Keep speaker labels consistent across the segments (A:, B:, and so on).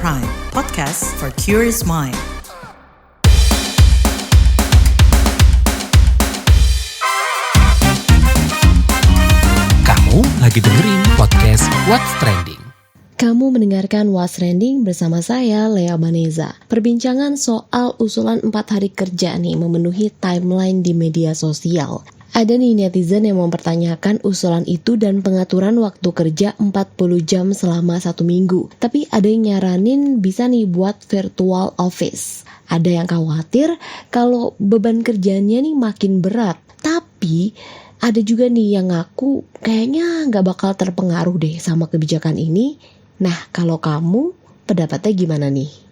A: Prime, podcast for curious mind.
B: Kamu lagi dengerin podcast What's Trending.
C: Kamu mendengarkan What's Trending bersama saya, Lea Baneza. Perbincangan soal usulan 4 hari kerja nih memenuhi timeline di media sosial. Ada nih netizen yang mempertanyakan usulan itu dan pengaturan waktu kerja 40 jam selama 1 minggu. Tapi ada yang nyaranin bisa nih buat virtual office. Ada yang khawatir kalau beban kerjanya nih makin berat. Tapi ada juga nih yang ngaku kayaknya nggak bakal terpengaruh deh sama kebijakan ini. Nah, kalau kamu, pendapatnya gimana nih?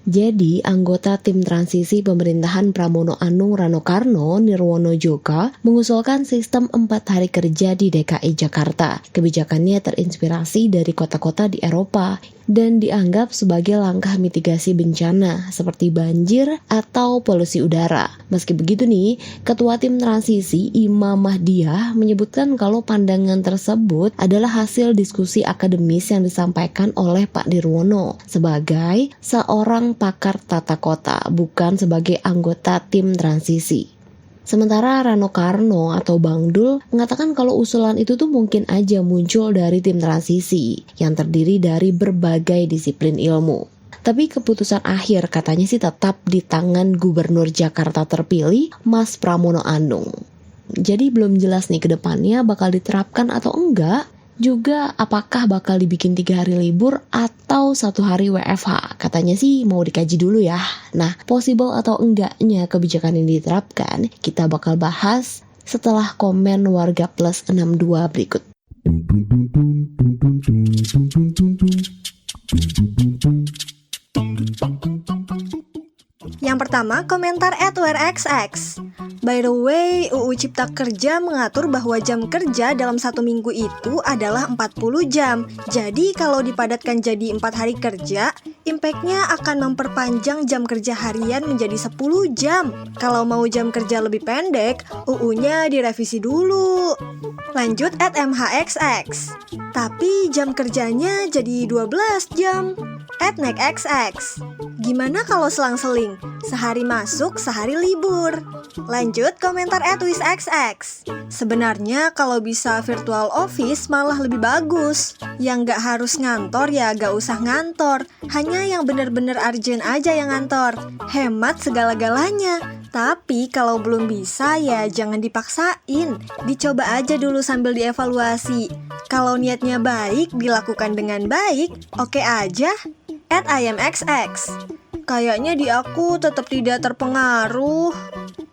C: Jadi, anggota tim transisi pemerintahan Pramono Anung Rano Karno Nirwono Joka mengusulkan sistem 4 hari kerja di DKI Jakarta. Kebijakannya terinspirasi dari kota-kota di Eropa dan dianggap sebagai langkah mitigasi bencana seperti banjir atau polusi udara. Meski begitu nih, Ketua Tim Transisi Imam Mahdiah menyebutkan kalau pandangan tersebut adalah hasil diskusi akademis yang disampaikan oleh Pak Nirwono sebagai seorang pakar tata kota, bukan sebagai anggota tim transisi. Sementara Rano Karno atau Bang Dul mengatakan kalau usulan itu tuh mungkin aja muncul dari tim transisi yang terdiri dari berbagai disiplin ilmu. Tapi keputusan akhir katanya sih tetap di tangan Gubernur Jakarta terpilih, Mas Pramono Anung. Jadi belum jelas nih ke depannya bakal diterapkan atau enggak. Juga apakah bakal dibikin 3 hari libur atau 1 hari WFH. Katanya sih mau dikaji dulu ya. Nah, possible atau enggaknya kebijakan ini diterapkan, kita bakal bahas setelah komen warga plus 62 berikut.
D: Yang pertama, komentar @werxx. By the way, UU Cipta Kerja mengatur bahwa jam kerja dalam 1 minggu itu adalah 40 jam. Jadi kalau dipadatkan jadi 4 hari kerja, impact-nya akan memperpanjang jam kerja harian menjadi 10 jam. Kalau mau jam kerja lebih pendek, UU-nya direvisi dulu. Lanjut @mhxx. Tapi jam kerjanya jadi 12 jam. @nexxx. Gimana kalau selang-seling? Sehari masuk, sehari libur. Lanjut komentar @wisxx. Sebenarnya kalau bisa virtual office malah lebih bagus. Yang gak harus ngantor ya gak usah ngantor. Hanya yang bener-bener urgent aja yang ngantor. Hemat segala-galanya. Tapi kalau belum bisa ya jangan dipaksain. Dicoba aja dulu sambil dievaluasi. Kalau niatnya baik, dilakukan dengan baik, oke aja. @imxx. Kayaknya di aku tetap tidak terpengaruh.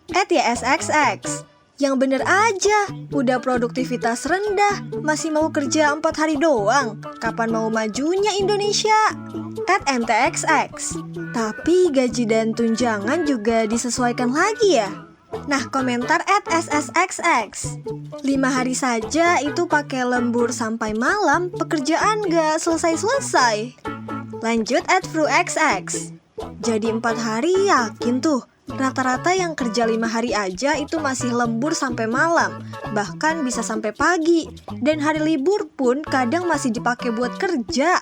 D: @ysxx. Yang bener aja, udah produktivitas rendah, masih mau kerja 4 hari doang. Kapan mau majunya Indonesia? @mtxx. Tapi gaji dan tunjangan juga disesuaikan lagi ya? Nah, komentar @ssxx. 5 hari saja itu pakai lembur sampai malam, pekerjaan gak selesai-selesai. Lanjut @fruxx. Jadi 4 hari yakin tuh. Rata-rata yang kerja 5 hari aja itu masih lembur sampai malam, bahkan bisa sampai pagi. Dan hari libur pun kadang masih dipakai buat kerja.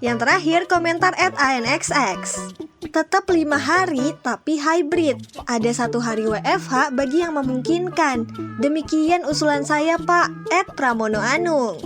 D: Yang terakhir komentar @anxx. Tetap 5 hari tapi hybrid. Ada 1 hari WFH bagi yang memungkinkan. Demikian usulan saya Pak @Pramono Anung.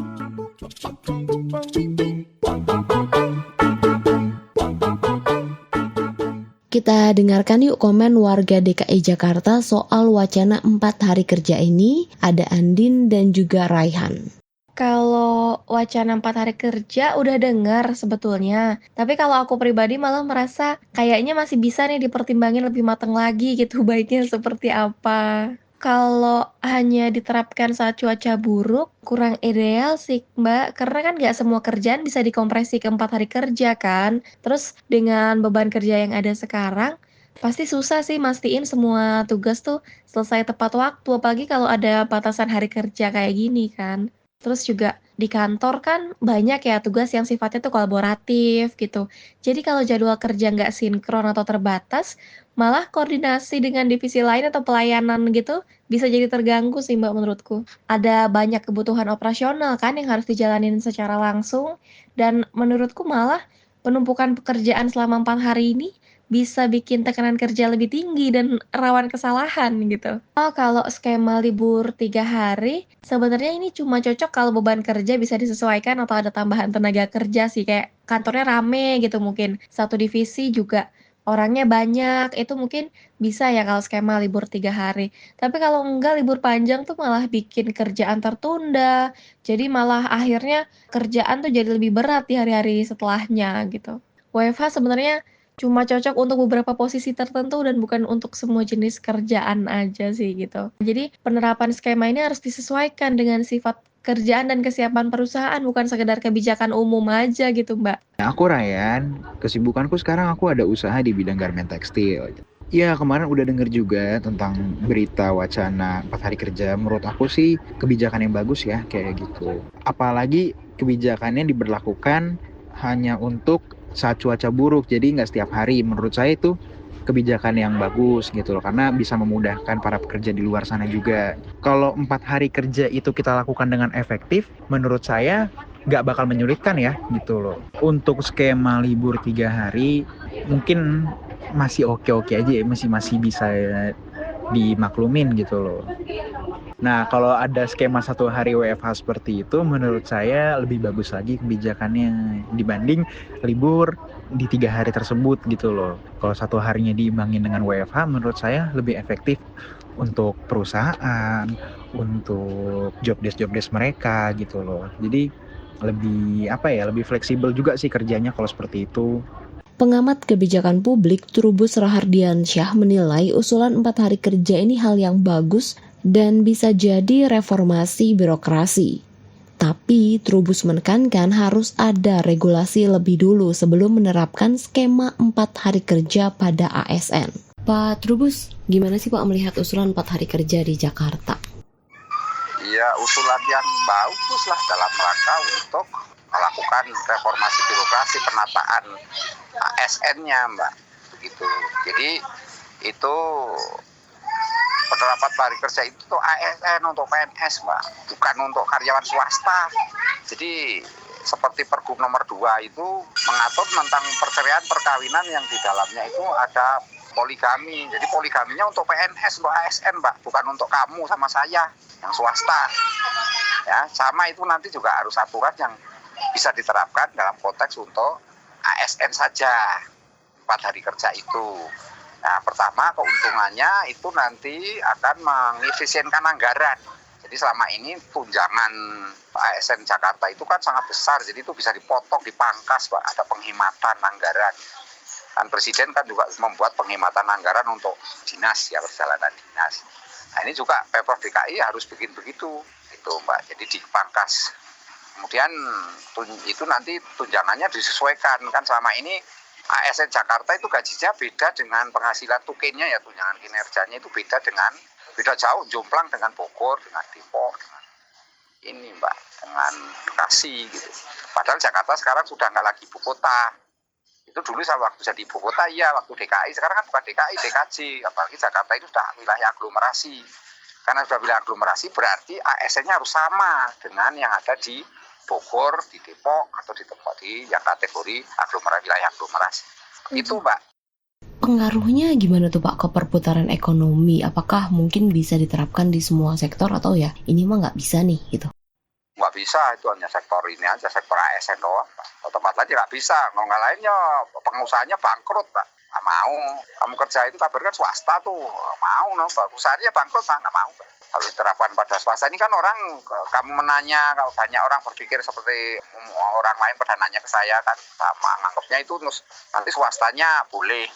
C: Kita dengarkan yuk komen warga DKI Jakarta soal wacana 4 hari kerja ini. Ada Andin dan juga Raihan.
E: Kalau wacana 4 hari kerja udah dengar sebetulnya. Tapi kalau aku pribadi malah merasa kayaknya masih bisa nih dipertimbangin lebih matang lagi gitu baiknya seperti apa. Kalau hanya diterapkan saat cuaca buruk, kurang ideal sih Mbak, karena kan nggak semua kerjaan bisa dikompresi ke 4 hari kerja kan. Terus dengan beban kerja yang ada sekarang, pasti susah sih mastiin semua tugas tuh selesai tepat waktu, apalagi kalau ada batasan hari kerja kayak gini kan. Terus juga di kantor kan banyak ya tugas yang sifatnya tuh kolaboratif gitu. Jadi kalau jadwal kerja nggak sinkron atau terbatas, malah koordinasi dengan divisi lain atau pelayanan gitu bisa jadi terganggu sih Mbak menurutku. Ada banyak kebutuhan operasional kan yang harus dijalanin secara langsung dan menurutku malah penumpukan pekerjaan selama 4 hari ini bisa bikin tekanan kerja lebih tinggi dan rawan kesalahan gitu. Oh, kalau skema libur 3 hari, sebenarnya ini cuma cocok kalau beban kerja bisa disesuaikan atau ada tambahan tenaga kerja sih, kayak kantornya rame gitu mungkin, satu divisi juga orangnya banyak, itu mungkin bisa ya kalau skema libur 3 hari. Tapi kalau enggak libur panjang tuh malah bikin kerjaan tertunda, jadi malah akhirnya kerjaan tuh jadi lebih berat di hari-hari setelahnya gitu. WFH sebenarnya cuma cocok untuk beberapa posisi tertentu dan bukan untuk semua jenis kerjaan aja sih gitu. Jadi penerapan skema ini harus disesuaikan dengan sifat kerjaan dan kesiapan perusahaan, bukan sekedar kebijakan umum aja gitu, Mbak.
F: Nah, aku Ryan, kesibukanku sekarang aku ada usaha di bidang garmen tekstil. Ya, kemarin udah denger juga tentang berita wacana 4 hari kerja. Menurut aku sih kebijakan yang bagus ya, kayak gitu. Apalagi kebijakannya diberlakukan hanya untuk saat cuaca buruk, jadi nggak setiap hari. Menurut saya itu kebijakan yang bagus gitu loh, karena bisa memudahkan para pekerja di luar sana juga. Kalau 4 hari kerja itu kita lakukan dengan efektif, menurut saya nggak bakal menyulitkan ya gitu loh. Untuk skema libur 3 hari mungkin masih oke-oke aja ya, masih bisa dimaklumin gitu loh. Nah, kalau ada skema 1 hari WFH seperti itu, menurut saya lebih bagus lagi kebijakannya dibanding libur di 3 hari tersebut gitu loh. Kalau 1 harinya diimbangin dengan WFH, menurut saya lebih efektif untuk perusahaan, untuk job desk mereka gitu loh. Jadi lebih fleksibel juga sih kerjanya kalau seperti itu.
C: Pengamat kebijakan publik Trubus Rahardiansyah menilai usulan 4 hari kerja ini hal yang bagus dan bisa jadi reformasi birokrasi. Tapi Trubus menekankan harus ada regulasi lebih dulu sebelum menerapkan skema 4 hari kerja pada ASN. Pak Trubus, gimana sih Pak melihat usulan 4 hari kerja di Jakarta?
G: Ya, usulan yang bagus lah dalam rangka untuk melakukan reformasi birokrasi, penataan ASN-nya, Mbak. Begitu. Jadi itu penerapan hari kerja itu untuk ASN, untuk PNS, Mbak, bukan untuk karyawan swasta. Jadi seperti Pergub nomor 2 itu mengatur tentang perceraian perkawinan yang di dalamnya itu ada poligami. Jadi poligaminya untuk PNS, untuk ASN, Mbak, bukan untuk kamu sama saya yang swasta. Ya, sama itu nanti juga harus aturan yang bisa diterapkan dalam konteks untuk ASN saja 4 hari kerja itu. Nah, pertama keuntungannya itu nanti akan mengefisienkan anggaran. Jadi selama ini tunjangan ASN Jakarta itu kan sangat besar, jadi itu bisa dipotong, dipangkas, Pak, ada penghematan anggaran. Dan Presiden kan juga membuat penghematan anggaran untuk dinas, ya, perjalanan dinas. Nah, ini juga Pemprov DKI harus bikin begitu, gitu, Mbak. Jadi dipangkas. Kemudian itu nanti tunjangannya disesuaikan, kan selama ini ASN Jakarta itu gajinya beda dengan penghasilan tukinnya, ya, tunjangan kinerjanya itu beda jauh jomplang dengan Bogor, dengan Depok, dengan ini, Mbak, dengan Bekasi gitu. Padahal Jakarta sekarang sudah nggak lagi ibu kota. Itu dulu saya waktu jadi ibu kota, iya, waktu DKI, sekarang kan bukan DKI, DKJ, apalagi Jakarta itu sudah wilayah aglomerasi. Karena sudah wilayah aglomerasi berarti ASN-nya harus sama dengan yang ada di Bogor, di Depok, atau di tempat di yang kategori aglomerasi, wilayah aglomerasi. Itu, Mbak.
C: Pengaruhnya gimana tuh Pak ke perputaran ekonomi? Apakah mungkin bisa diterapkan di semua sektor atau ya ini mah nggak bisa nih gitu?
G: Nggak bisa, itu hanya sektor ini aja, sektor ASN doang, Pak. Tempat lain nggak bisa, kalau nggak lainnya pengusahanya bangkrut, Pak. Nggak mau, kamu kerja itu kabarkan swasta tuh, mau, no, usahanya bangkrut, Pak. Nggak mau, Pak. Kalau diterapkan pada swasta ini kan orang, kamu menanya, kalau banyak orang berpikir seperti orang lain pada nanya ke saya kan, sama nganggapnya itu nanti swastanya boleh,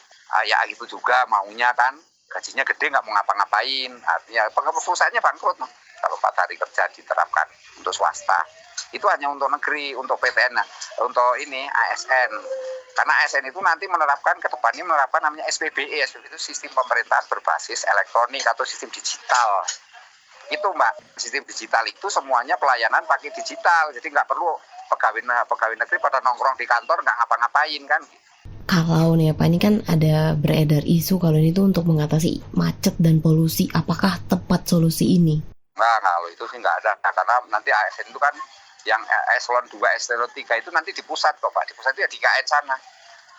G: ya gitu juga maunya kan, gajinya gede nggak mau ngapa-ngapain, artinya perusahaannya bangkrut, no. Kalau 4 hari kerja diterapkan untuk swasta, itu hanya untuk negeri, untuk PTN, untuk ini ASN. Karena ASN itu nanti ke depannya menerapkan namanya SPBE. SPBE itu sistem pemerintahan berbasis elektronik atau sistem digital. Itu, Mbak, sistem digital itu semuanya pelayanan pakai digital. Jadi nggak perlu pegawai negeri pada nongkrong di kantor nggak ngapa-ngapain kan.
C: Kalau nih Pak, ini kan ada beredar isu kalau ini tuh untuk mengatasi macet dan polusi. Apakah tepat solusi ini?
G: Nah, kalau itu sih nggak ada. Nah, karena nanti ASN itu kan yang eselon 2, eselon 3 itu nanti di pusat kok Pak. Di pusat itu ya di IKN sana.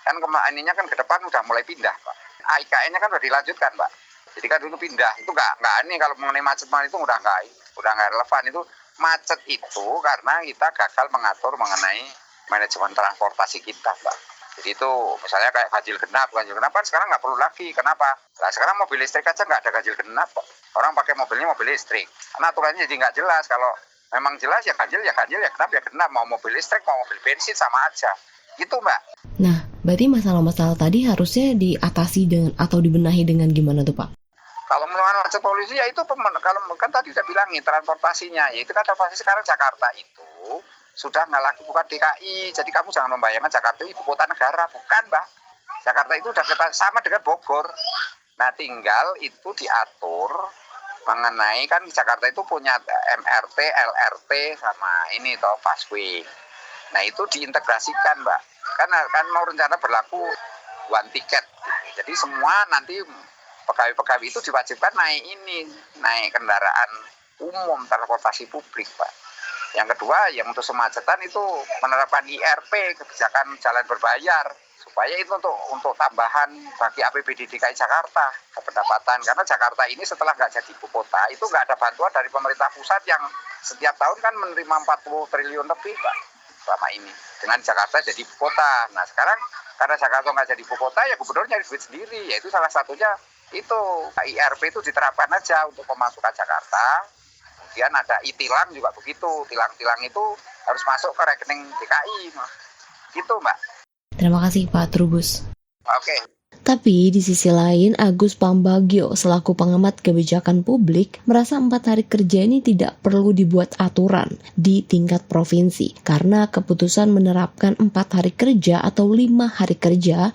G: Kan ininya kan ke depan udah mulai pindah Pak. IKN-nya kan udah dilanjutkan Pak. Jadi kan dulu pindah. Itu nggak ini kalau mengenai macet itu udah nggak relevan. Itu macet itu karena kita gagal mengatur mengenai manajemen transportasi kita Pak. Jadi itu misalnya kayak ganjil genap kan sekarang nggak perlu lagi. Kenapa? Nah sekarang mobil listrik aja nggak ada ganjil genap Pak. Orang pakai mobilnya mobil listrik. Karena aturannya jadi nggak jelas. Kalau memang jelas ya ganjil ya genap. Mau mobil listrik mau mobil bensin sama aja. Gitu Mbak.
C: Nah, berarti masalah-masalah tadi harusnya diatasi dengan atau dibenahi dengan gimana tuh Pak?
G: Kalau melawan macet polusi ya itu kalau kan tadi saya bilangin transportasinya. Ya itu kan transportasi sekarang Jakarta itu sudah nggak lagi bukan DKI. Jadi kamu jangan membayangkan Jakarta itu ibu kota negara. Bukan Mbak. Jakarta itu udah sama dengan Bogor. Nah tinggal itu diatur mengenai kan Jakarta itu punya MRT, LRT sama ini toh busway. Nah itu diintegrasikan Mbak. Kan mau rencana berlaku one ticket. Jadi semua nanti pegawai-pegawai itu diwajibkan naik kendaraan umum transportasi publik Pak. Yang kedua yang untuk kemacetan itu menerapkan IRP, kebijakan jalan berbayar, supaya itu untuk tambahan bagi APBD DKI Jakarta pendapatan. Karena Jakarta ini setelah nggak jadi ibu kota itu nggak ada bantuan dari pemerintah pusat yang setiap tahun kan menerima 40 triliun lebih Pak selama ini dengan Jakarta jadi ibu kota. Nah sekarang karena Jakarta nggak jadi ibu kota ya gubernur nyari duit sendiri. Yaitu salah satunya itu IRP itu diterapkan aja untuk pemasukan Jakarta. Kemudian ada e-tilang juga begitu. Tilang-tilang itu harus masuk ke rekening DKI. Gitu Mbak.
C: Terima kasih Pak Trubus.
G: Oke.
C: Tapi di sisi lain, Agus Pambagio selaku pengamat kebijakan publik merasa 4 hari kerja ini tidak perlu dibuat aturan di tingkat provinsi karena keputusan menerapkan 4 hari kerja atau 5 hari kerja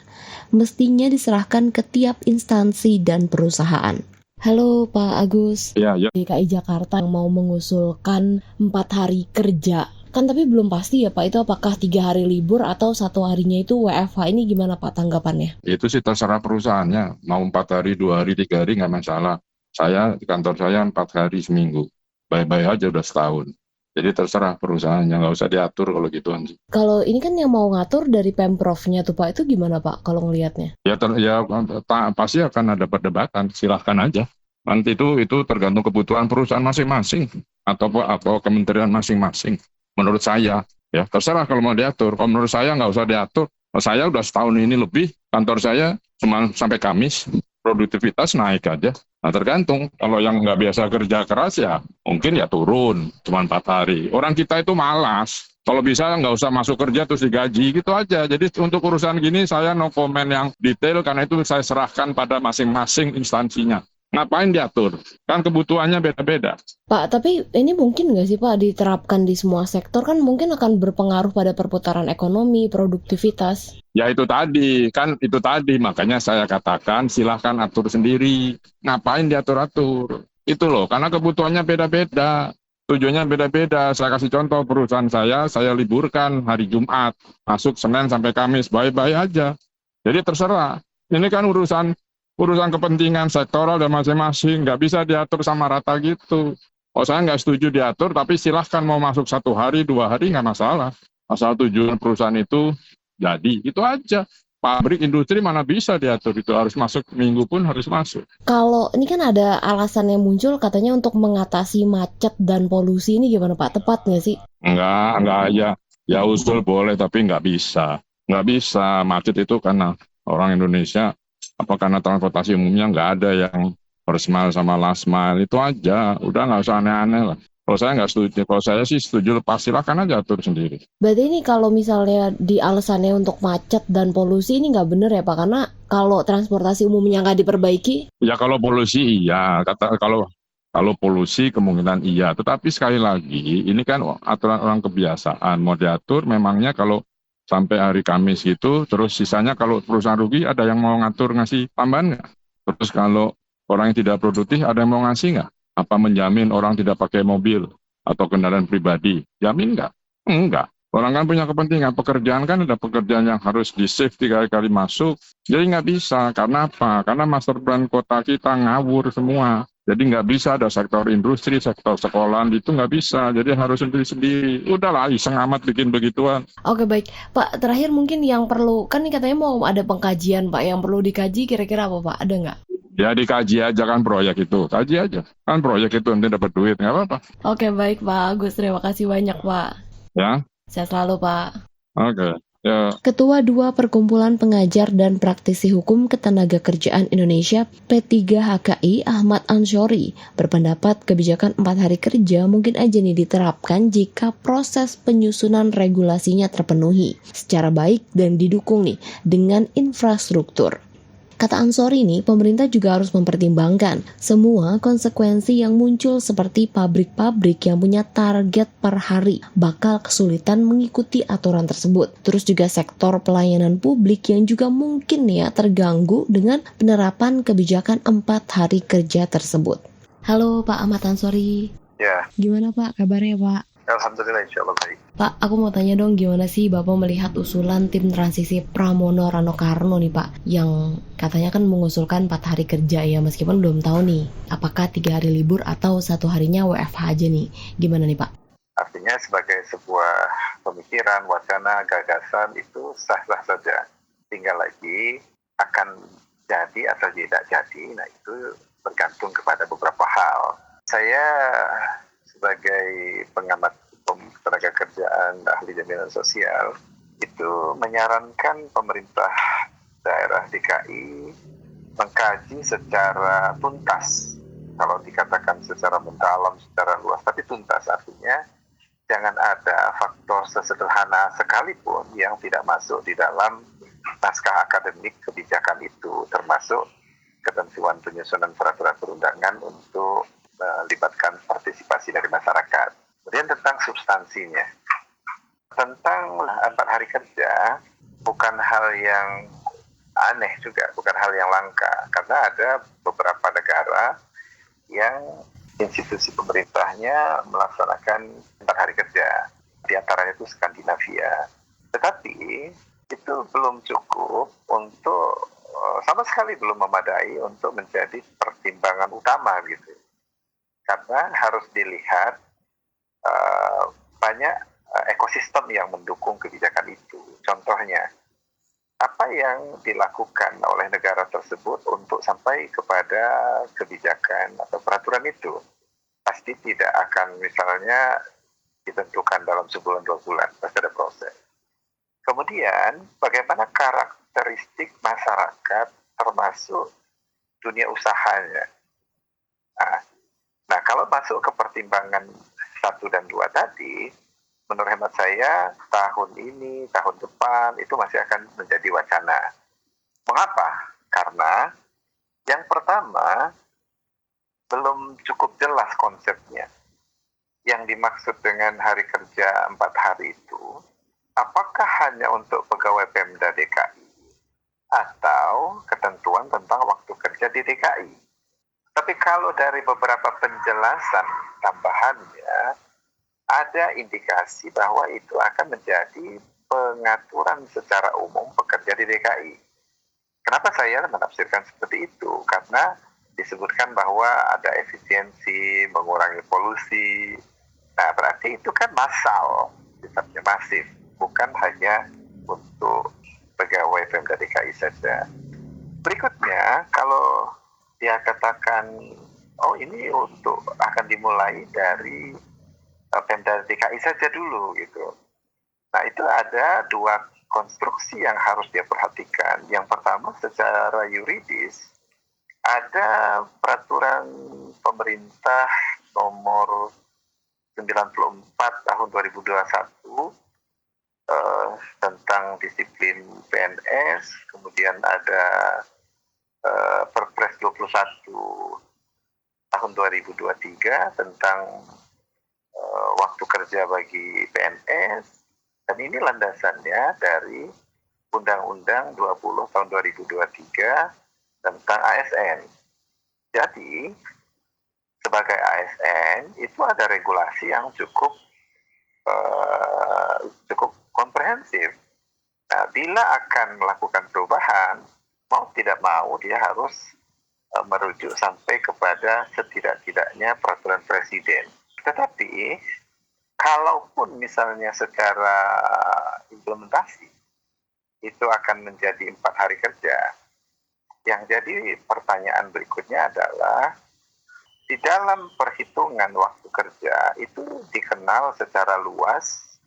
C: mestinya diserahkan ke tiap instansi dan perusahaan. Halo Pak Agus, DKI Jakarta yang mau mengusulkan 4 hari kerja. Kan tapi belum pasti ya Pak, itu apakah 3 hari libur atau 1 harinya itu WFH, ini gimana Pak tanggapannya?
H: Itu sih terserah perusahaannya, mau 4 hari, 2 hari, 3 hari nggak masalah. Saya di kantor saya 4 hari seminggu, bye-bye aja udah setahun. Jadi terserah perusahaannya, nggak usah diatur kalau gituan sih.
C: Kalau ini kan yang mau ngatur dari Pemprovnya tuh Pak, itu gimana Pak kalau ngelihatnya?
H: Pasti akan ada perdebatan, silahkan aja. Nanti itu tergantung kebutuhan perusahaan masing-masing atau kementerian masing-masing. Menurut saya, ya terserah kalau mau diatur. Kalau menurut saya nggak usah diatur. Saya udah setahun ini lebih, kantor saya cuma sampai Kamis, produktivitas naik aja. Nah tergantung, kalau yang nggak biasa kerja keras ya mungkin ya turun, cuma 4 hari. Orang kita itu malas. Kalau bisa nggak usah masuk kerja terus digaji, gitu aja. Jadi untuk urusan gini saya no komen yang detail, karena itu saya serahkan pada masing-masing instansinya. Ngapain diatur? Kan kebutuhannya beda-beda.
C: Pak, tapi ini mungkin nggak sih Pak diterapkan di semua sektor, kan mungkin akan berpengaruh pada perputaran ekonomi, produktivitas.
H: Ya itu tadi, makanya saya katakan silahkan atur sendiri. Ngapain diatur-atur? Itu loh, karena kebutuhannya beda-beda. Tujuannya beda-beda. Saya kasih contoh, perusahaan saya liburkan hari Jumat, masuk Senin sampai Kamis, bye-bye aja. Jadi terserah. Ini kan urusan kepentingan sektoral dan masing-masing, nggak bisa diatur sama rata gitu. Oh saya nggak setuju diatur, tapi silahkan mau masuk 1 hari, 2 hari nggak masalah. Asal tujuan perusahaan itu jadi, itu aja. Pabrik, industri mana bisa diatur, itu harus masuk minggu pun harus masuk.
C: Kalau ini kan ada alasan yang muncul katanya untuk mengatasi macet dan polusi, ini gimana Pak? Tepat nggak sih?
H: Nggak ya usul boleh tapi nggak bisa. Nggak bisa, macet itu karena orang Indonesia, apa karena transportasi umumnya nggak ada yang first mile sama last mile, itu aja. Udah nggak usah aneh-aneh lah. Kalau saya nggak setuju, kalau saya sih setuju lepas, silakan aja atur sendiri.
C: Berarti ini kalau misalnya di alasannya untuk macet dan polusi ini nggak benar ya Pak? Karena kalau transportasi umumnya nggak diperbaiki?
H: Ya kalau polusi iya, kalau polusi kemungkinan iya. Tetapi sekali lagi, ini kan aturan orang kebiasaan. Mau diatur memangnya kalau sampai hari Kamis gitu, terus sisanya kalau perusahaan rugi ada yang mau ngatur ngasih tambahan nggak? Terus kalau orang yang tidak produktif ada yang mau ngasih nggak? Apa menjamin orang tidak pakai mobil atau kendaraan pribadi? Jamin nggak? Enggak. Orang kan punya kepentingan, pekerjaan kan ada pekerjaan yang harus di-save 3 kali masuk. Jadi nggak bisa, karena apa? Karena master plan kota kita ngawur semua. Jadi nggak bisa ada sektor industri, sektor sekolahan itu nggak bisa. Jadi harus sendiri-sendiri. Udahlah, iseng amat bikin begituan.
C: Oke baik, Pak. Terakhir mungkin yang perlu, kan nih katanya mau ada pengkajian Pak, yang perlu dikaji kira-kira apa Pak? Ada nggak?
H: Ya dikaji aja kan proyek itu. Kaji aja. Kan proyek itu nanti dapat duit, nggak apa-apa.
C: Oke baik Pak Agus, terima kasih banyak Pak.
H: Ya,
C: Sehat selalu Pak.
H: oke. Ya.
C: Ketua Dua Perkumpulan Pengajar dan Praktisi Hukum Ketenagakerjaan Indonesia P3HKI Ahmad Ansyori berpendapat kebijakan 4 hari kerja mungkin aja nih diterapkan jika proses penyusunan regulasinya terpenuhi secara baik dan didukung nih dengan infrastruktur. Kata Ansori nih, pemerintah juga harus mempertimbangkan semua konsekuensi yang muncul seperti pabrik-pabrik yang punya target per hari bakal kesulitan mengikuti aturan tersebut. Terus juga sektor pelayanan publik yang juga mungkin ya terganggu dengan penerapan kebijakan 4 hari kerja tersebut. Halo Pak Ahmad Ansori.
G: Ya,
C: Gimana Pak kabarnya Pak?
G: alhamdulillah insya Allah baik.
C: Pak, aku mau tanya dong gimana sih Bapak melihat usulan tim transisi Pramono Rano Karno nih Pak, yang katanya kan mengusulkan 4 hari kerja ya, meskipun belum tahu nih apakah 3 hari libur atau 1 harinya WFH aja nih. Gimana nih Pak?
G: Artinya sebagai sebuah pemikiran, wacana, gagasan itu sah-sah saja. Tinggal lagi akan jadi atau tidak jadi, nah itu bergantung kepada beberapa hal. Saya sebagai pengamat hukum tenaga kerjaan, ahli jaminan sosial, itu menyarankan pemerintah daerah DKI mengkaji secara tuntas. Kalau dikatakan secara mendalam, secara luas, tapi tuntas artinya jangan ada faktor sesederhana sekalipun yang tidak masuk di dalam naskah akademik kebijakan itu, termasuk ketentuan penyusunan peraturan perundangan untuk melibatkan partisipasi dari masyarakat. Kemudian tentang substansinya, tentang 4 hari kerja bukan hal yang aneh juga, bukan hal yang langka, karena ada beberapa negara yang institusi pemerintahnya melaksanakan 4 hari kerja, di antaranya itu Skandinavia. Tetapi itu belum cukup untuk, sama sekali belum memadai untuk menjadi pertimbangan utama gitu. Karena harus dilihat banyak ekosistem yang mendukung kebijakan itu. Contohnya, apa yang dilakukan oleh negara tersebut untuk sampai kepada kebijakan atau peraturan itu. Pasti tidak akan misalnya ditentukan dalam sebulan 2 bulan, pasti ada proses. Kemudian, bagaimana karakteristik masyarakat termasuk dunia usahanya. Nah, kalau masuk ke pertimbangan 1 dan 2 tadi, menurut hemat saya, tahun ini, tahun depan, itu masih akan menjadi wacana. Mengapa? Karena yang pertama, belum cukup jelas konsepnya. Yang dimaksud dengan hari kerja 4 hari itu, apakah hanya untuk pegawai Pemda DKI atau ketentuan tentang waktu kerja di DKI? Tapi kalau dari beberapa penjelasan tambahannya, ada indikasi bahwa itu akan menjadi pengaturan secara umum pekerja di DKI. Kenapa saya menafsirkan seperti itu? Karena disebutkan bahwa ada efisiensi, mengurangi polusi. Nah, berarti itu kan massal, sifatnya masif, bukan hanya untuk pegawai Pemda DKI saja. Berikutnya, kalau dia katakan, oh ini untuk akan dimulai dari Pemda DKI saja dulu gitu. Nah, itu ada 2 konstruksi yang harus dia perhatikan. Yang pertama, secara yuridis, ada peraturan pemerintah nomor 94 tahun 2021 tentang disiplin PNS, kemudian ada Perpres 21 tahun 2023 tentang waktu kerja bagi PNS, dan ini landasannya dari Undang-Undang 20 tahun 2023 tentang ASN. Jadi, sebagai ASN itu ada regulasi yang cukup komprehensif. Nah, bila akan melakukan perubahan, mau tidak mau dia harus merujuk sampai kepada setidak-tidaknya peraturan presiden. Tetapi kalaupun misalnya secara implementasi itu akan menjadi 4 hari kerja, yang jadi pertanyaan berikutnya adalah di dalam perhitungan waktu kerja itu dikenal secara luas,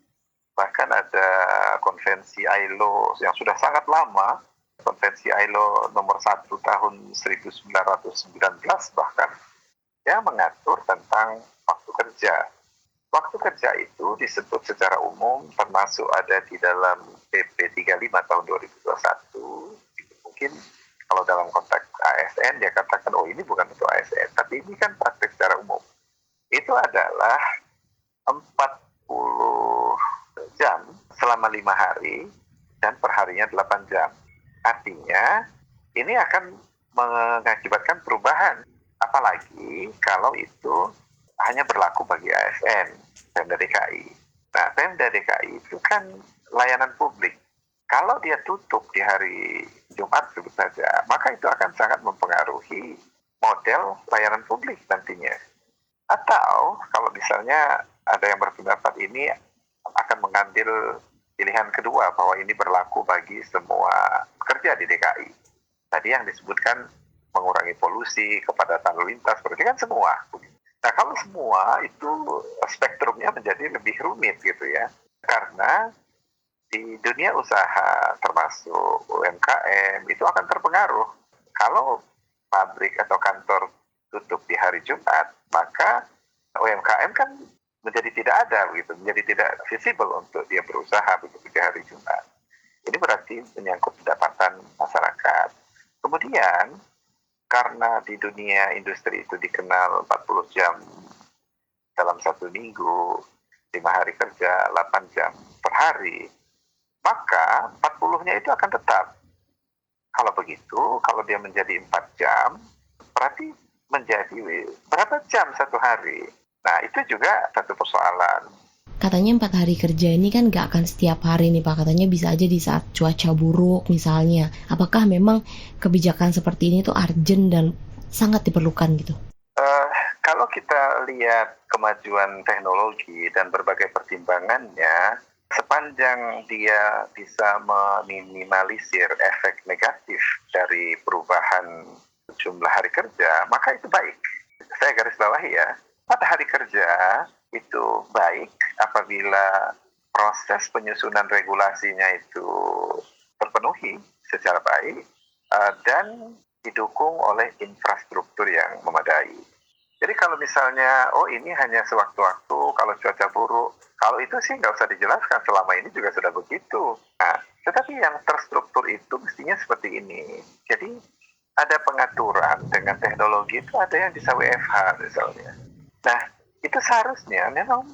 G: bahkan ada konvensi ILO yang sudah sangat lama, konvensi ILO nomor 1 tahun 1919 bahkan, yang mengatur tentang waktu kerja. Waktu kerja itu disebut secara umum termasuk ada di dalam PP 35 tahun 2021. Mungkin kalau dalam konteks ASN dia katakan, oh ini bukan untuk ASN, tapi ini kan praktek secara umum. Itu adalah 40 jam selama 5 hari dan perharinya 8 jam. Artinya ini akan mengakibatkan perubahan, apalagi kalau itu hanya berlaku bagi ASN, Pemda DKI. Nah, Pemda DKI itu kan layanan publik. Kalau dia tutup di hari Jumat sebut saja, maka itu akan sangat mempengaruhi model layanan publik nantinya. Atau kalau misalnya ada yang berpendapat ini akan mengambil pilihan kedua bahwa ini berlaku bagi semua pekerja di DKI. Tadi yang disebutkan mengurangi polusi, kepadatan lalu lintas, berarti kan semua. Nah, kalau semua itu spektrumnya menjadi lebih rumit gitu ya. Karena di dunia usaha termasuk UMKM itu akan terpengaruh. Kalau pabrik atau kantor tutup di hari Jumat, maka UMKM kan menjadi tidak ada begitu, menjadi tidak visible untuk dia berusaha begitu di hari Jumat. Ini berarti menyangkut pendapatan masyarakat. Kemudian karena di dunia industri itu dikenal 40 jam dalam 1 minggu, 5 hari kerja, 8 jam per hari, maka 40-nya itu akan tetap. Kalau begitu, kalau dia menjadi 4 jam, berarti menjadi berapa jam 1 hari? Nah, itu juga satu persoalan.
C: Katanya 4 hari kerja ini kan gak akan setiap hari nih Pak, katanya bisa aja di saat cuaca buruk misalnya. Apakah memang kebijakan seperti ini tuh urgent dan sangat diperlukan gitu?
G: Kalau kita lihat kemajuan teknologi dan berbagai pertimbangannya, sepanjang dia bisa meminimalisir efek negatif dari perubahan jumlah hari kerja, maka itu baik. Saya garis bawahi ya, 4 hari kerja itu baik apabila proses penyusunan regulasinya itu terpenuhi secara baik dan didukung oleh infrastruktur yang memadai. Jadi kalau misalnya, oh ini hanya sewaktu-waktu, kalau cuaca buruk, kalau itu sih nggak usah dijelaskan, selama ini juga sudah begitu. Nah, tetapi yang terstruktur itu mestinya seperti ini. Jadi ada pengaturan dengan teknologi itu ada yang bisa WFH misalnya. Nah, itu seharusnya memang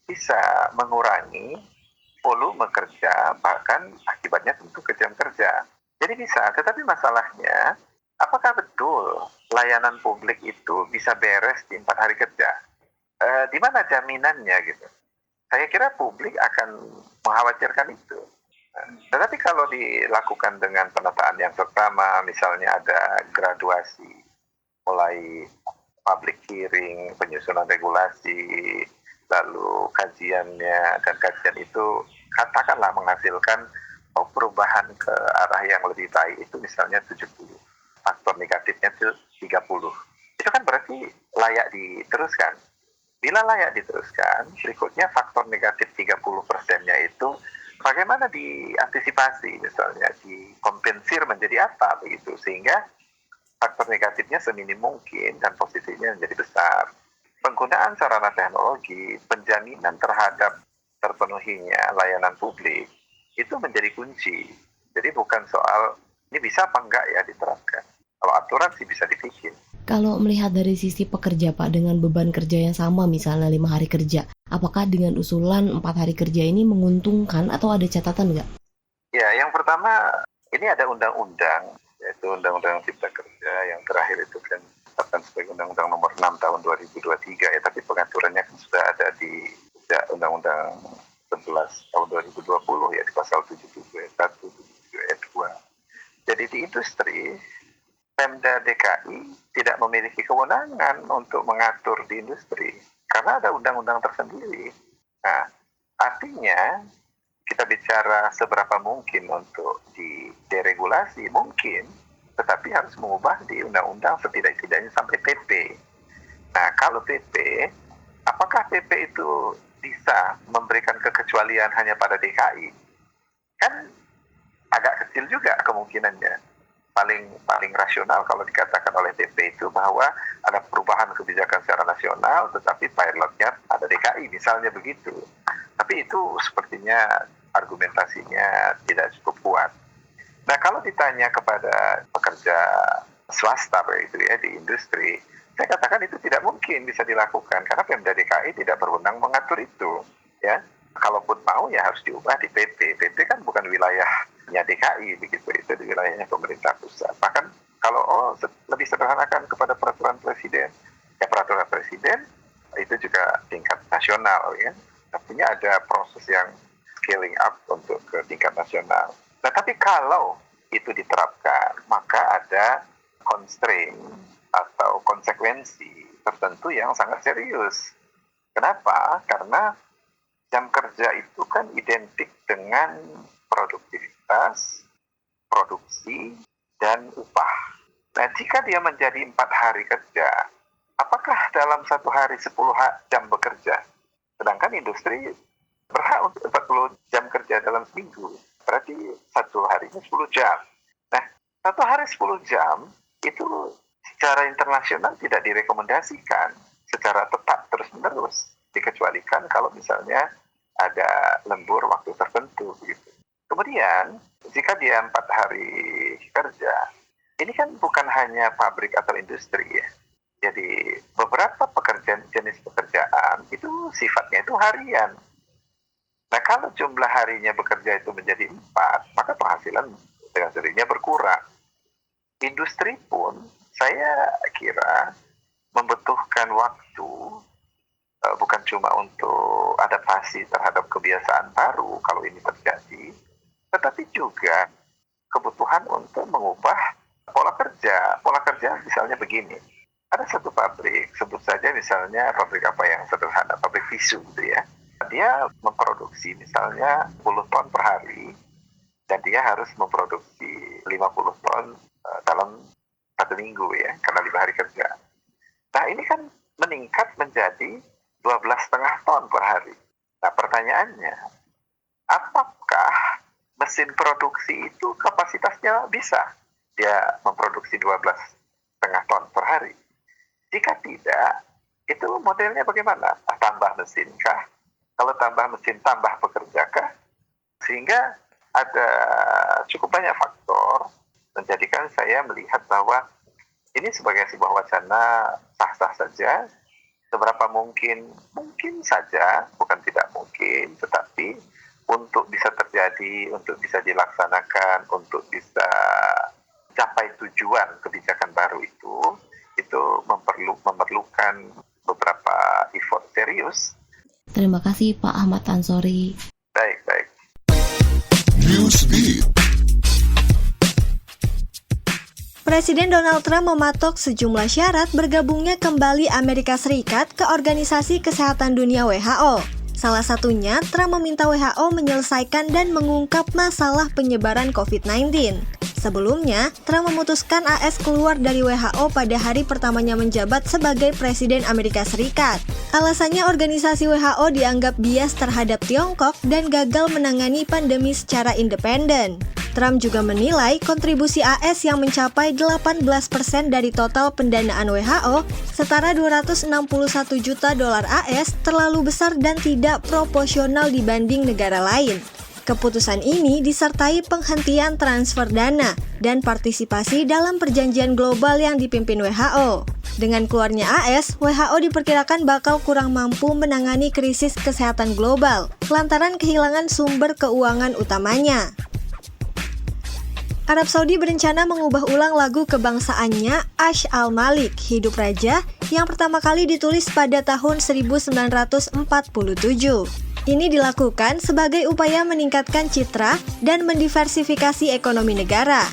G: bisa mengurangi volume kerja, bahkan akibatnya tentu ke jam kerja. Jadi bisa, tetapi masalahnya, apakah betul layanan publik itu bisa beres di 4 hari kerja? Di mana jaminannya gitu? Saya kira publik akan mengkhawatirkan itu. Tetapi kalau dilakukan dengan penataan yang pertama, misalnya ada graduasi, mulai public hearing, penyusunan regulasi, lalu kajiannya, dan kajian itu katakanlah menghasilkan perubahan ke arah yang lebih baik itu misalnya 70. Faktor negatifnya itu 30. Itu kan berarti layak diteruskan. Bila layak diteruskan, berikutnya faktor negatif 30%-nya itu bagaimana diantisipasi, misalnya dikompensir menjadi apa begitu, sehingga faktor negatifnya seminim mungkin dan posisinya menjadi besar. Penggunaan sarana teknologi, penjaminan terhadap terpenuhinya layanan publik, itu menjadi kunci. Jadi bukan soal ini bisa apa enggak ya diterapkan. Kalau aturan sih bisa dibikin.
C: Kalau melihat dari sisi pekerja Pak, dengan beban kerja yang sama misalnya 5 hari kerja, apakah dengan usulan 4 hari kerja ini menguntungkan atau ada catatan nggak?
G: Ya, yang pertama ini ada undang-undang, yaitu Undang-Undang Cipta Kerja yang terakhir itu kan ditetapkan sebagai Undang-Undang nomor 6 tahun 2023 ya, tapi pengaturannya kan sudah ada di Undang-Undang 11 tahun 2020 ya, di pasal 77 ayat 1, 77 ayat 2. Jadi di industri Pemda DKI tidak memiliki kewenangan untuk mengatur di industri karena ada undang-undang tersendiri. Nah, artinya kita bicara seberapa mungkin untuk deregulasi mungkin, tetapi harus mengubah di undang-undang setidak-tidaknya sampai PP. Nah, kalau PP, apakah PP itu bisa memberikan kekecualian hanya pada DKI? Kan agak kecil juga kemungkinannya. Paling rasional kalau dikatakan oleh PP itu bahwa ada perubahan kebijakan secara nasional, tetapi pilotnya ada DKI, misalnya begitu. Tapi itu sepertinya argumentasinya tidak cukup kuat. Nah, kalau ditanya kepada pekerja swasta begitu ya di industri, saya katakan itu tidak mungkin bisa dilakukan karena Pemda DKI tidak berwenang mengatur itu, ya. Kalaupun mau ya harus diubah di PP. PP kan bukan wilayahnya DKI begitu, itu di wilayahnya pemerintah pusat. Bahkan kalau lebih sederhanakan kepada peraturan presiden, ya peraturan presiden itu juga tingkat nasional ya. Artinya ada proses yang scaling up untuk ke tingkat nasional. Nah, tapi kalau itu diterapkan, maka ada constraint atau konsekuensi tertentu yang sangat serius. Kenapa? Karena jam kerja itu kan identik dengan produktivitas, produksi, dan upah. Nah, jika dia menjadi 4 hari kerja, apakah dalam 1 hari 10 jam bekerja? Sedangkan industri berhak untuk 40 jam kerja dalam seminggu. Berarti 1 harinya 10 jam. Nah, 1 hari 10 jam itu secara internasional tidak direkomendasikan secara tetap terus-menerus. Dikecualikan kalau misalnya ada lembur waktu tertentu begitu. Kemudian jika dia 4 hari kerja, ini kan bukan hanya pabrik atau industri ya. Jadi beberapa jenis pekerjaan itu sifatnya itu harian. Nah, kalau jumlah harinya bekerja itu menjadi 4, maka penghasilan dengan sendirinya berkurang. Industri pun saya kira membutuhkan waktu bukan cuma untuk adaptasi terhadap kebiasaan baru kalau ini terjadi, tetapi juga kebutuhan untuk mengubah pola kerja. Pola kerja misalnya begini, ada satu pabrik, sebut saja misalnya pabrik apa yang sederhana, pabrik tisu gitu ya. Dia memproduksi misalnya 10 ton per hari, dan dia harus memproduksi 50 ton dalam 1 minggu ya, karena 5 hari kerja. Nah, ini kan meningkat menjadi 12,5 ton per hari. Nah, pertanyaannya, apakah mesin produksi itu kapasitasnya bisa dia memproduksi 12,5 ton per hari? Jika tidak, itu modelnya bagaimana? Tambah mesin kah? Kalau tambah mesin, tambah pekerja kah? Sehingga ada cukup banyak faktor menjadikan saya melihat bahwa ini sebagai sebuah wacana sah-sah saja. Seberapa mungkin saja, bukan tidak mungkin, tetapi untuk bisa terjadi, untuk bisa dilaksanakan, untuk bisa capai tujuan kebijakan baru itu memerlukan beberapa effort serius.
C: Terima kasih Pak Ahmad Ansori.
G: Baik.
D: Presiden Donald Trump mematok sejumlah syarat bergabungnya kembali Amerika Serikat ke Organisasi Kesehatan Dunia WHO. Salah satunya, Trump meminta WHO menyelesaikan dan mengungkap masalah penyebaran COVID-19. Sebelumnya, Trump memutuskan AS keluar dari WHO pada hari pertamanya menjabat sebagai Presiden Amerika Serikat. Alasannya organisasi WHO dianggap bias terhadap Tiongkok dan gagal menangani pandemi secara independen. Trump juga menilai kontribusi AS yang mencapai 18% dari total pendanaan WHO, setara 261 juta dolar AS, terlalu besar dan tidak proporsional dibanding negara lain. Keputusan ini disertai penghentian transfer dana dan partisipasi dalam perjanjian global yang dipimpin WHO. Dengan keluarnya AS, WHO diperkirakan bakal kurang mampu menangani krisis kesehatan global lantaran kehilangan sumber keuangan utamanya. Arab Saudi berencana mengubah ulang lagu kebangsaannya Ash al-Malik, Hidup Raja, yang pertama kali ditulis pada tahun 1947. Ini dilakukan sebagai upaya meningkatkan citra dan mendiversifikasi ekonomi negara.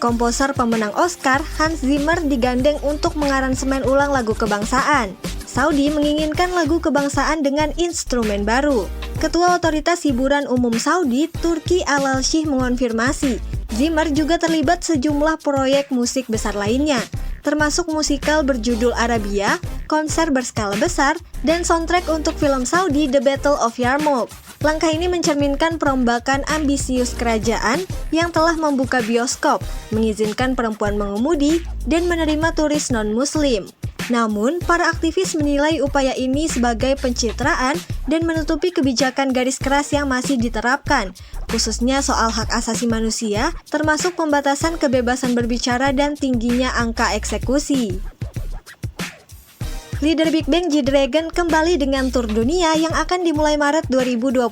D: Komposer pemenang Oscar, Hans Zimmer digandeng untuk mengaransemen ulang lagu kebangsaan. Saudi menginginkan lagu kebangsaan dengan instrumen baru. Ketua Otoritas Hiburan Umum Saudi, Turki Al-Alshih mengonfirmasi, Zimmer juga terlibat sejumlah proyek musik besar lainnya, termasuk musikal berjudul Arabia, konser berskala besar, dan soundtrack untuk film Saudi The Battle of Yarmouk. Langkah ini mencerminkan perombakan ambisius kerajaan yang telah membuka bioskop, mengizinkan perempuan mengemudi, dan menerima turis non-muslim. Namun, para aktivis menilai upaya ini sebagai pencitraan dan menutupi kebijakan garis keras yang masih diterapkan, khususnya soal hak asasi manusia, termasuk pembatasan kebebasan berbicara dan tingginya angka eksekusi. Leader Big Bang G-Dragon kembali dengan tur dunia yang akan dimulai Maret 2025.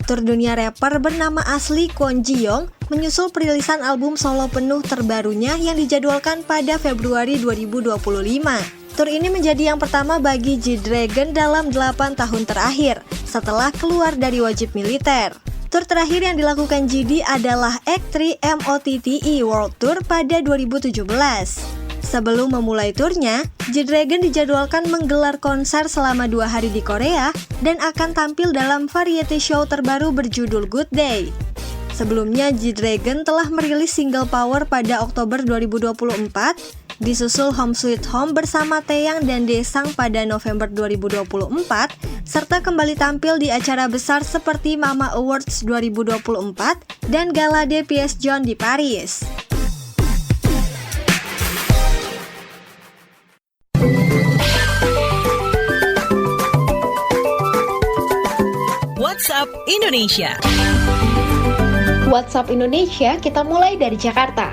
D: Tur dunia rapper bernama asli Kwon Ji Young menyusul perilisan album solo penuh terbarunya yang dijadwalkan pada Februari 2025. Tur ini menjadi yang pertama bagi G-Dragon dalam 8 tahun terakhir, setelah keluar dari wajib militer. Tur terakhir yang dilakukan GD adalah Act 3 MOTTE World Tour pada 2017. Sebelum memulai turnya, G-Dragon dijadwalkan menggelar konser selama 2 hari di Korea dan akan tampil dalam variety show terbaru berjudul Good Day. Sebelumnya, G-Dragon telah merilis single Power pada Oktober 2024, disusul Home Sweet Home bersama Taeyang dan Daesung pada November 2024, serta kembali tampil di acara besar seperti Mama Awards 2024 dan Gala de Pièce Jaunes di Paris.
A: WhatsApp Indonesia.
I: WhatsApp Indonesia, kita mulai dari Jakarta.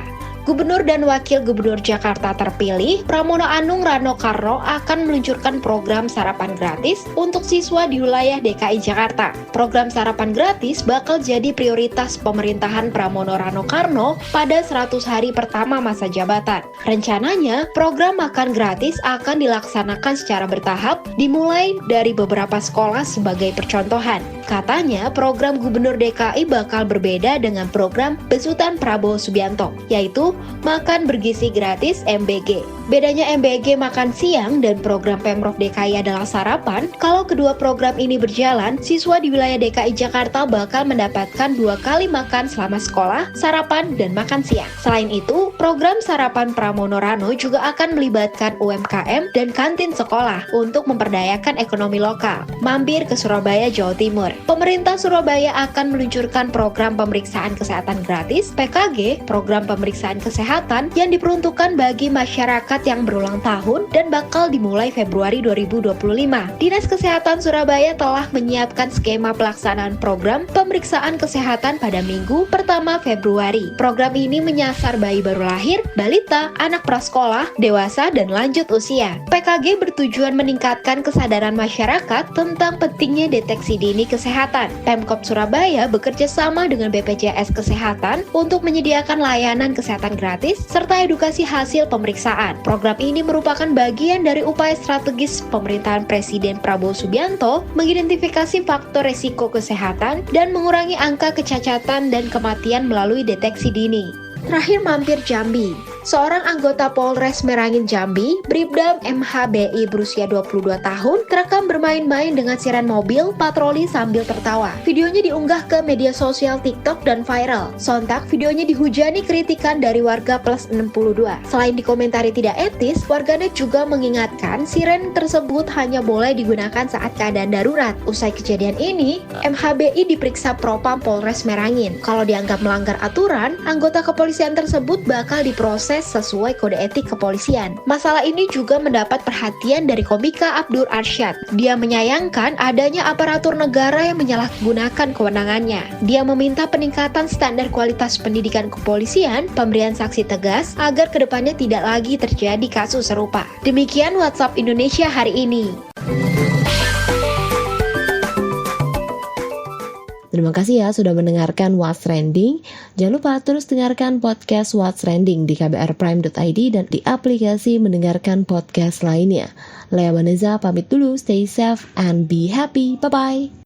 I: Gubernur dan Wakil Gubernur Jakarta terpilih, Pramono Anung Rano Karno akan meluncurkan program sarapan gratis untuk siswa di wilayah DKI Jakarta. Program sarapan gratis bakal jadi prioritas pemerintahan Pramono Rano Karno pada 100 hari pertama masa jabatan. Rencananya, program makan gratis akan dilaksanakan secara bertahap, dimulai dari beberapa sekolah sebagai percontohan. Katanya, program Gubernur DKI bakal berbeda dengan program besutan Prabowo Subianto, yaitu makan bergizi gratis MBG. Bedanya MBG makan siang dan program Pemprov DKI adalah sarapan. Kalau kedua program ini berjalan, siswa di wilayah DKI Jakarta bakal mendapatkan 2 kali makan selama sekolah, sarapan, dan makan siang. Selain itu, program sarapan Pramono Rano juga akan melibatkan UMKM dan kantin sekolah untuk memperdayakan ekonomi lokal. Mampir ke Surabaya, Jawa Timur. Pemerintah Surabaya akan meluncurkan program pemeriksaan kesehatan gratis PKG, program pemeriksaan kesehatan yang diperuntukkan bagi masyarakat yang berulang tahun dan bakal dimulai Februari 2025. Dinas Kesehatan Surabaya telah menyiapkan skema pelaksanaan program pemeriksaan kesehatan pada Minggu pertama Februari. Program ini menyasar bayi baru lahir, balita, anak prasekolah, dewasa, dan lanjut usia. PKG bertujuan meningkatkan kesadaran masyarakat tentang pentingnya deteksi dini kesehatan. Pemkab Surabaya bekerja sama dengan BPJS Kesehatan untuk menyediakan layanan kesehatan gratis serta edukasi hasil pemeriksaan. Program ini merupakan bagian dari upaya strategis pemerintahan Presiden Prabowo Subianto mengidentifikasi faktor resiko kesehatan dan mengurangi angka kecacatan dan kematian melalui deteksi dini. Terakhir mampir Jambi. Seorang anggota Polres Merangin Jambi, Bribda MHBI berusia 22 tahun, terekam bermain-main dengan siren mobil patroli sambil tertawa. Videonya diunggah ke media sosial TikTok dan viral. Sontak videonya dihujani kritikan dari warga plus 62. Selain dikomentari tidak etis, warganet juga mengingatkan siren tersebut hanya boleh digunakan saat keadaan darurat. Usai kejadian ini, MHBI diperiksa Propam Polres Merangin. Kalau dianggap melanggar aturan, anggota kepolisian tersebut bakal diproses sesuai kode etik kepolisian. Masalah ini juga mendapat perhatian dari komika Abdur Arsyad. Dia menyayangkan adanya aparatur negara yang menyalahgunakan kewenangannya. Dia meminta peningkatan standar kualitas pendidikan kepolisian, pemberian sanksi tegas, agar kedepannya tidak lagi terjadi kasus serupa. Demikian WhatsApp Indonesia hari ini.
C: Terima kasih ya sudah mendengarkan What's Trending. Jangan lupa terus dengarkan podcast What's Trending di kbrprime.id dan di aplikasi mendengarkan podcast lainnya. Lea Vanessa pamit dulu, stay safe and be happy. Bye-bye.